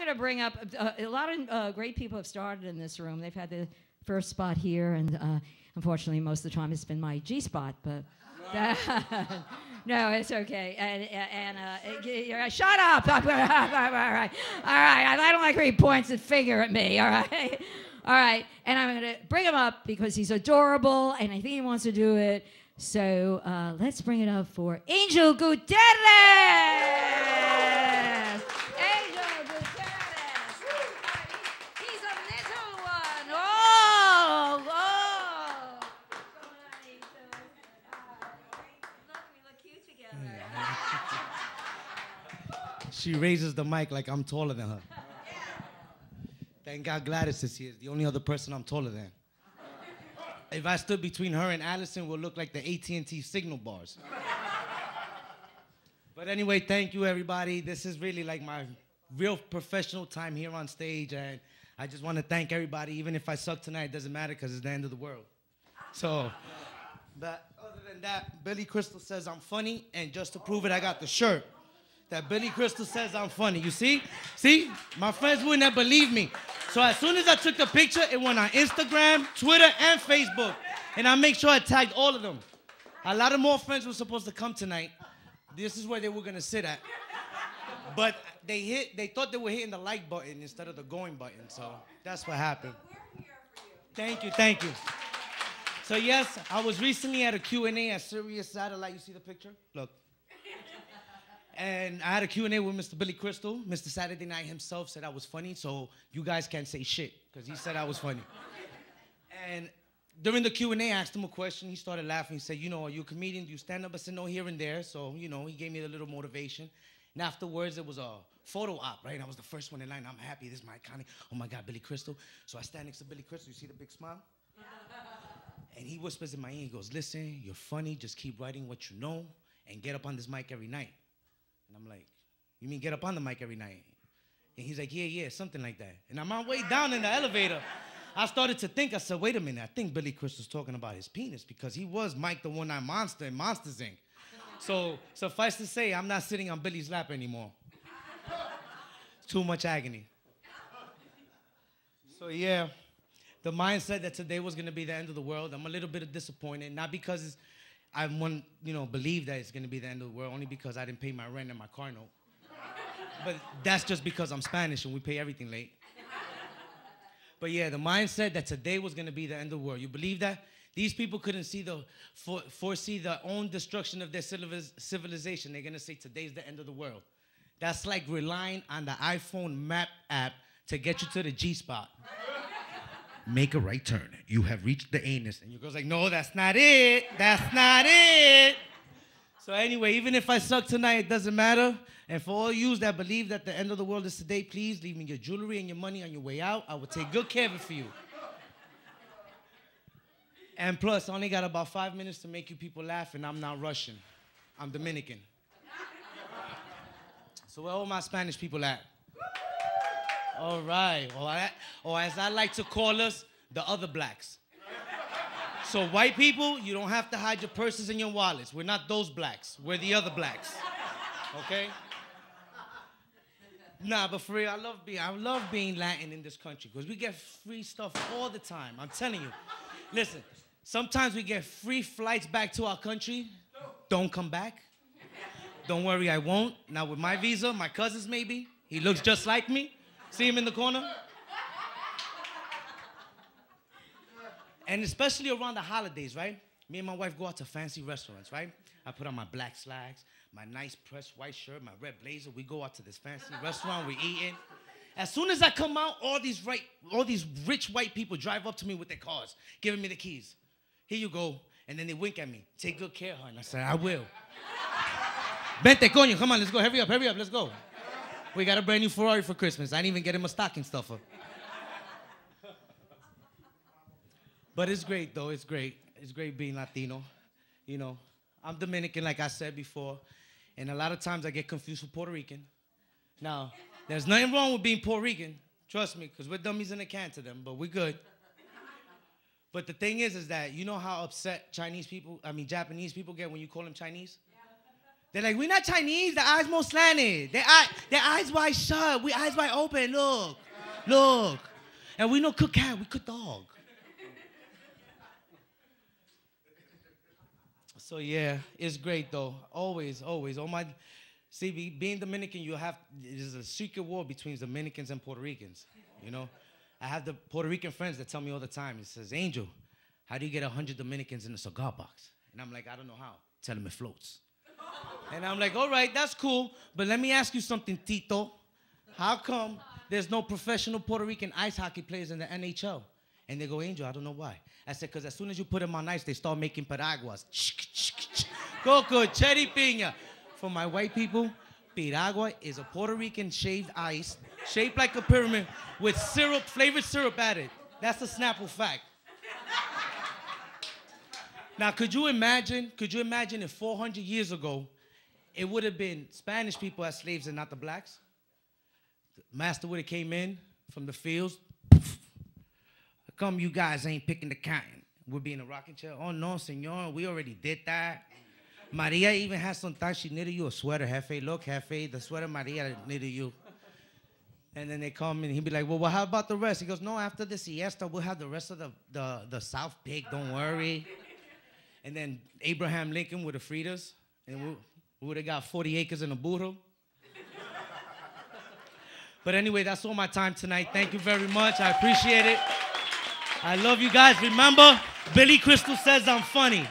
going to bring up a lot of great people have started in this room. They've had the first spot here, and unfortunately, most of the time it's been my G spot, but no, it's okay. And shut up! All right. I don't like where he points a finger at me. All right, all right. And I'm going to bring him up because he's adorable, and I think he wants to do it. So let's bring it up for Angel Gutierrez. Angel Gutierrez. He's a little one. Oh. Look, we look cute together. She raises the mic like I'm taller than her. Thank God Gladys is here. The only other person I'm taller than. If I stood between her and Allison, we'll look like the AT&T signal bars. But anyway, thank you, everybody. This is really like my real professional time here on stage, and I just want to thank everybody. Even if I suck tonight, it doesn't matter because it's the end of the world. So, but other than that, Billy Crystal says I'm funny, and just to prove it, I got the shirt that Billy Crystal says I'm funny. You see? See? My friends wouldn't have believed me. So as soon as I took the picture, it went on Instagram, Twitter, and Facebook. And I make sure I tagged all of them. A lot of more friends were supposed to come tonight. This is where they were going to sit at. But they thought they were hitting the like button instead of the going button. So that's what happened. We're here for you. Thank you, thank you. So yes, I was recently at a Q&A at Sirius Satellite. You see the picture? Look. And I had a Q&A with Mr. Billy Crystal. Mr. Saturday Night himself said I was funny, so you guys can't say shit, because he said I was funny. And during the Q&A, I asked him a question. He started laughing. He said, you know, are you a comedian? Do you stand up? I said, no, here and there. So, you know, he gave me a little motivation. And afterwards, it was a photo op, right? I was the first one in line. I'm happy. This is my iconic. Oh, my God, Billy Crystal. So I stand next to Billy Crystal. You see the big smile? And he whispers in my ear. He goes, listen, you're funny. Just keep writing what you know and get up on this mic every night. And I'm like, you mean get up on the mic every night? And he's like, yeah, something like that. And on my way down in the elevator, I started to think, I said, wait a minute, I think Billy Crystal's talking about his penis because he was Mike the One-Eyed Monster in Monsters, Inc. So suffice to say, I'm not sitting on Billy's lap anymore. It's too much agony. So yeah, the mindset that today was going to be the end of the world, I'm a little bit disappointed, not because I believe that it's going to be the end of the world, only because I didn't pay my rent and my car note. But that's just because I'm Spanish and we pay everything late. But yeah, the mindset that today was going to be the end of the world. You believe that? These people couldn't foresee their own destruction of their civilization. They're going to say today's the end of the world. That's like relying on the iPhone map app to get you to the G spot. Make a right turn. You have reached the anus. And your girl's like, no, that's not it. That's not it. So anyway, even if I suck tonight, it doesn't matter. And for all you that believe that the end of the world is today, please leave me your jewelry and your money on your way out. I will take good care of it for you. And plus, I only got about 5 minutes to make you people laugh, and I'm not Russian. I'm Dominican. So where all my Spanish people at? All right, or as I like to call us, the other blacks. So white people, you don't have to hide your purses and your wallets. We're not those blacks. We're the other blacks, okay? Nah, but for real, I love being Latin in this country because we get free stuff all the time. I'm telling you. Listen, sometimes we get free flights back to our country. Don't come back. Don't worry, I won't. Now with my visa, my cousins maybe. He looks just like me. See him in the corner? And especially around the holidays, right? Me and my wife go out to fancy restaurants, right? I put on my black slacks, my nice pressed white shirt, my red blazer. We go out to this fancy restaurant, we're eating. As soon as I come out, all these rich white people drive up to me with their cars, giving me the keys. Here you go. And then they wink at me. Take good care, hon. I said, I will. Vente, coño. Come on, let's go. Hurry up, let's go. We got a brand new Ferrari for Christmas. I didn't even get him a stocking stuffer. But it's great, though. It's great. It's great being Latino. You know, I'm Dominican, like I said before. And a lot of times I get confused with Puerto Rican. Now, there's nothing wrong with being Puerto Rican. Trust me, because we're dummies in a can to them, but we're good. But the thing is that you know how upset Japanese people get when you call them Chinese? They're like, we're not Chinese. The eyes more slanted. Their eyes wide shut. We eyes wide open. Look. Look. And we don't cook cat. We cook dog. So, yeah, it's great, though. Always, always. See, being Dominican, there's a secret war between Dominicans and Puerto Ricans, you know? I have the Puerto Rican friends that tell me all the time. It says, Angel, how do you get 100 Dominicans in a cigar box? And I'm like, I don't know how. Tell them it floats. And I'm like, all right, that's cool. But let me ask you something, Tito. How come there's no professional Puerto Rican ice hockey players in the NHL? And they go, Angel, I don't know why. I said, because as soon as you put them on ice, they start making piraguas. Coco, cherry piña. For my white people, piragua is a Puerto Rican shaved ice, shaped like a pyramid, with syrup, flavored syrup added. That's the Snapple fact. Now, could you imagine if 400 years ago, it would have been Spanish people as slaves and not the blacks? The master would have came in from the fields. How come you guys ain't picking the cotton? We'll be in a rocking chair. Oh, no, senor, we already did that. Maria even has sometimes she knitted you a sweater, Jefe. Look, Jefe, the sweater Maria knitted you. And then they come in, and he'd be like, well, how about the rest? He goes, no, after the siesta, we'll have the rest of the South pig, don't worry. And then Abraham Lincoln would have freed us, and we would have got 40 acres and a burro. But anyway, that's all my time tonight. Thank you very much. I appreciate it. I love you guys. Remember, Billy Crystal says I'm funny.